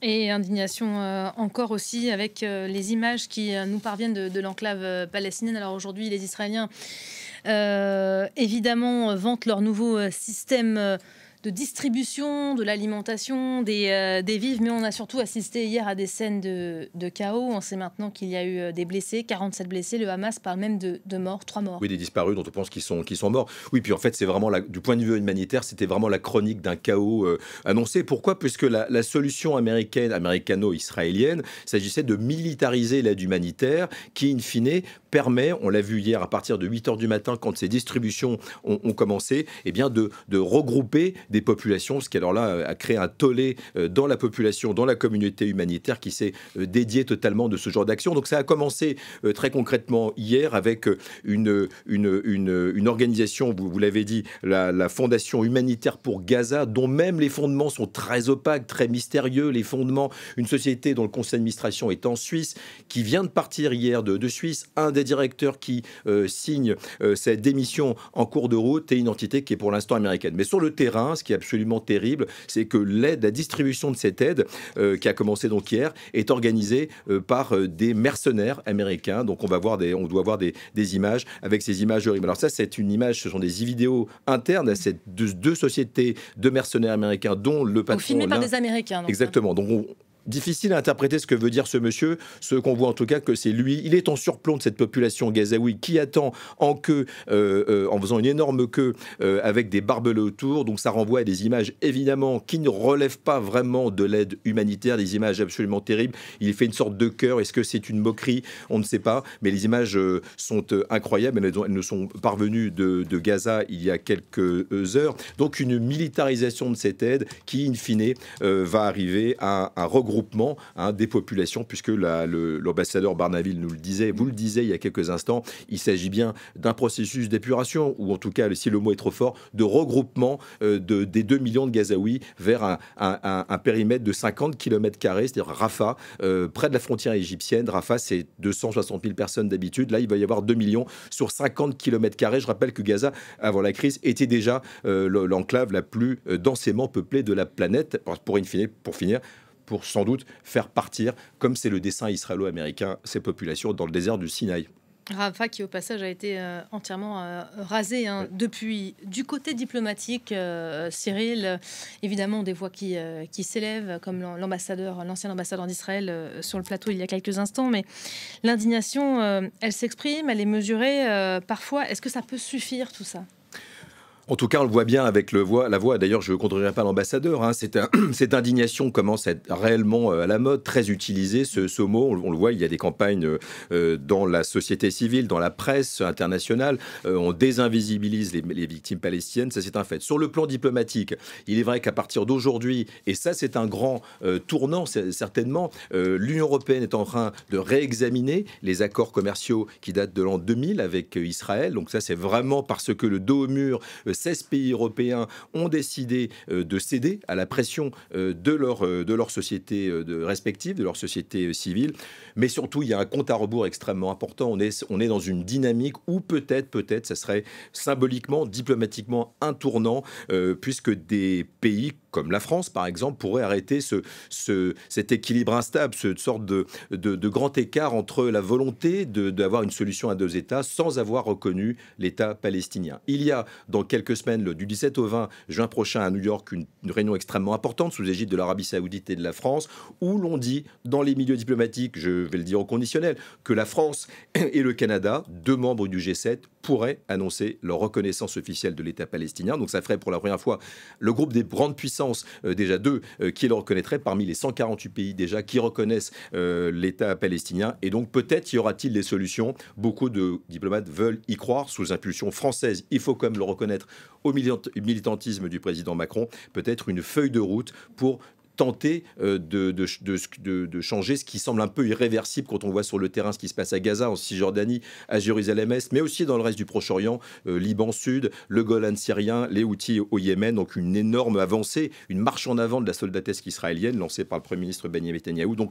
Et indignation, encore aussi avec, les images qui, nous parviennent de l'enclave, palestinienne. Alors aujourd'hui, les Israéliens, évidemment, vantent leur nouveau, système, de distribution de l'alimentation, des vivres, mais on a surtout assisté hier à des scènes de chaos. On sait maintenant qu'il y a eu, des blessés, 47 blessés. Le Hamas parle même de morts, 3 morts. Oui, des disparus dont on pense qu'ils sont morts. Oui, puis en fait, c'est vraiment du point de vue humanitaire, c'était vraiment la chronique d'un chaos annoncé. Pourquoi? Puisque la solution américaine, américano-israélienne, s'agissait de militariser l'aide humanitaire qui, in fine, permet, on l'a vu hier à partir de 8 heures du matin, quand ces distributions ont commencé, eh bien de regrouper des populations, ce qui alors là a créé un tollé dans la population, dans la communauté humanitaire qui s'est dédiée totalement de ce genre d'action. Donc ça a commencé très concrètement hier avec une organisation, vous l'avez dit, la Fondation humanitaire pour Gaza, dont même les fondements sont très opaques, très mystérieux. Les fondements, une société dont le conseil d'administration est en Suisse, qui vient de partir hier de Suisse, un des directeurs qui signe cette démission en cours de route et une entité qui est pour l'instant américaine. Mais sur le terrain, ce qui est absolument terrible, c'est que la distribution de cette aide, qui a commencé donc hier, est organisée par des mercenaires américains. Donc on doit voir des images avec ces images horribles. Alors ça, c'est une image, ce sont des vidéos internes à ces deux sociétés de mercenaires américains, dont le patron... Filmés par des Américains. Donc, exactement. Donc difficile à interpréter ce que veut dire ce monsieur. Ce qu'on voit en tout cas, que c'est lui. Il est en surplomb de cette population gazaoui qui attend en queue, en faisant une énorme queue avec des barbelés autour. Donc ça renvoie à des images évidemment qui ne relèvent pas vraiment de l'aide humanitaire, des images absolument terribles. Il fait une sorte de cœur. Est-ce que c'est une moquerie? On ne sait pas. Mais les images sont incroyables. Elles nous sont parvenues de Gaza il y a quelques heures. Donc une militarisation de cette aide qui, in fine, va arriver à un regroupement des populations, puisque l'ambassadeur Barnaville nous le disait, vous le disiez il y a quelques instants, il s'agit bien d'un processus d'épuration, ou en tout cas, si le mot est trop fort, de regroupement des 2 millions de Gazaouis vers un périmètre de 50 km², c'est-à-dire Rafah, près de la frontière égyptienne. Rafah, c'est 260 000 personnes d'habitude. Là, il va y avoir 2 millions sur 50 km². Je rappelle que Gaza, avant la crise, était déjà l'enclave la plus densément peuplée de la planète, pour finir, pour sans doute faire partir, comme c'est le dessein israélo-américain, ces populations dans le désert du Sinaï. Rafah qui au passage a été entièrement rasé, hein, depuis. Du côté diplomatique, Cyril, évidemment des voix qui s'élèvent, comme l'ancien ambassadeur d'Israël sur le plateau il y a quelques instants, mais l'indignation, elle s'exprime, elle est mesurée parfois. Est-ce que ça peut suffire tout ça? En tout cas, on le voit bien avec la voix. D'ailleurs, je ne contredirai pas l'ambassadeur. Cette indignation commence à être réellement à la mode, très utilisée, ce mot. On le voit, il y a des campagnes dans la société civile, dans la presse internationale. On désinvisibilise les victimes palestiniennes, ça c'est un fait. Sur le plan diplomatique, il est vrai qu'à partir d'aujourd'hui, et ça c'est un grand tournant certainement, l'Union européenne est en train de réexaminer les accords commerciaux qui datent de l'an 2000 avec Israël. Donc ça c'est vraiment parce que le dos au mur, 16 pays européens ont décidé de céder à la pression de leur société respective, de leur société civile. Mais surtout, il y a un compte à rebours extrêmement important. On est dans une dynamique où peut-être, ça serait symboliquement, diplomatiquement un tournant, puisque des pays comme la France, par exemple, pourraient arrêter cet équilibre instable, cette sorte de grand écart entre la volonté d'avoir une solution à 2 États sans avoir reconnu l'État palestinien. Il y a, dans quelques semaines, du 17 au 20 juin prochain à New York, une réunion extrêmement importante sous l'égide de l'Arabie Saoudite et de la France, où l'on dit, dans les milieux diplomatiques, je vais le dire au conditionnel, que la France et le Canada, 2 membres du G7, pourraient annoncer leur reconnaissance officielle de l'État palestinien. Donc ça ferait pour la première fois le groupe des grandes puissances, déjà 2, qui le reconnaîtraient parmi les 148 pays déjà qui reconnaissent l'État palestinien. Et donc peut-être y aura-t-il des solutions. Beaucoup de diplomates veulent y croire sous impulsion française. Il faut quand même le reconnaître au militantisme du président Macron. Peut-être une feuille de route pour tenter de changer ce qui semble un peu irréversible quand on voit sur le terrain ce qui se passe à Gaza, en Cisjordanie, à Jérusalem-Est, mais aussi dans le reste du Proche-Orient, Liban Sud, le Golan syrien, les Houthis au Yémen. Donc une énorme avancée, une marche en avant de la soldatesque israélienne lancée par le Premier ministre Benyamin Netanyahou. Donc